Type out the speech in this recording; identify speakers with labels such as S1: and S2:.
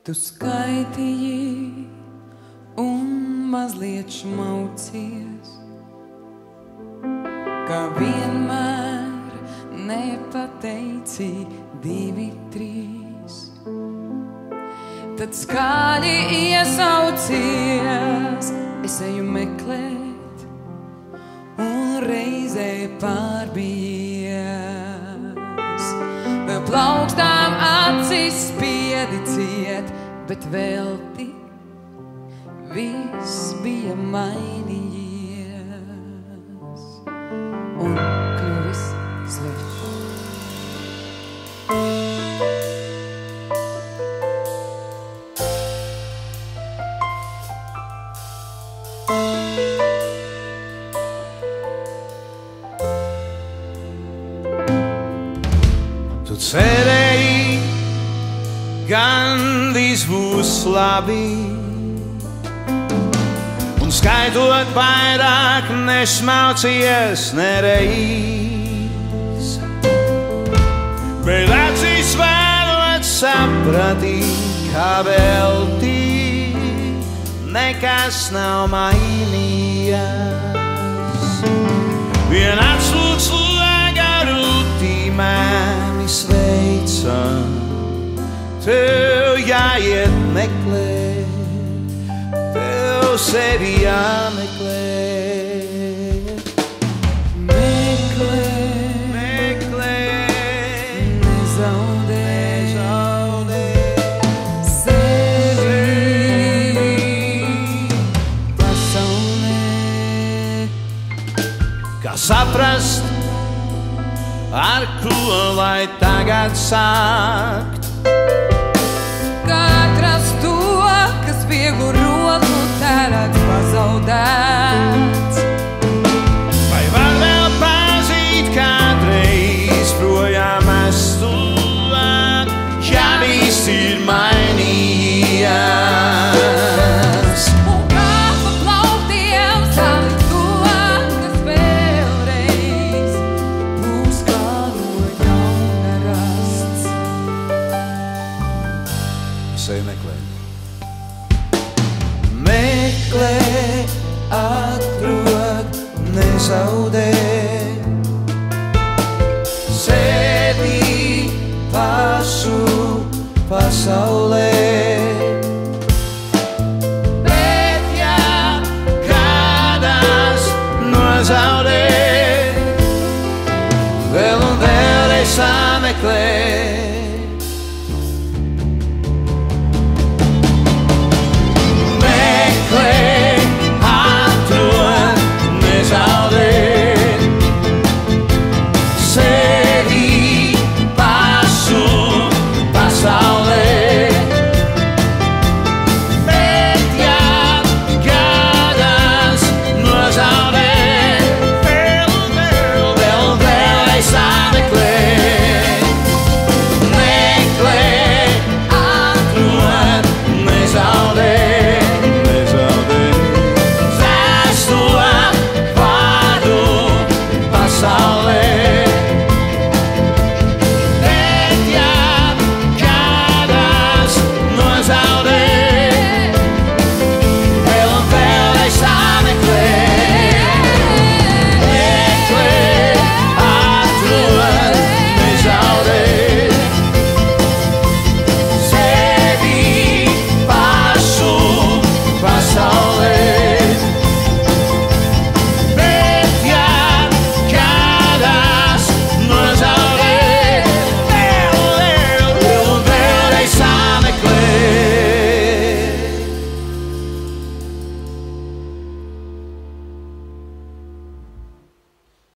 S1: Tu skaitīji un mazliet šmaucies, kā vienmēr nepateici 2, 3. Tad skaļi iesaucies, es eju meklēt un reizē pārbies. Vēl plaukstām acis spiedi ciet, bet velti viss bija mainījies un kļuvis svešs.
S2: Tu cerēji, gandrīz būs labi, un skaitot vairāk nesmaucies nereiz. Bet acīs vēlot sapratīt, kā velti nekas nav mainījies. Vien atslūgs lēgā rūtī mani sveica, tev jāiet meklēt, tev sevi jāmeklē.
S1: Meklē, nezaudē sevi pasaulē.
S2: Kā saprast, ar ko lai tagad sākt?
S1: Kā atrast to, kas vieglu roku tērēts pazaudēts?
S2: Vai var vēl pazīt kādreiz projām estu, ja viss ir mainījies?
S1: Un kā pa plauktiem salikt to, kas vēlreiz būs kā no jauna rasts?
S2: Es eju meklēt.
S3: Meklē, atrod, nezaudē sevi pašu pasaulē.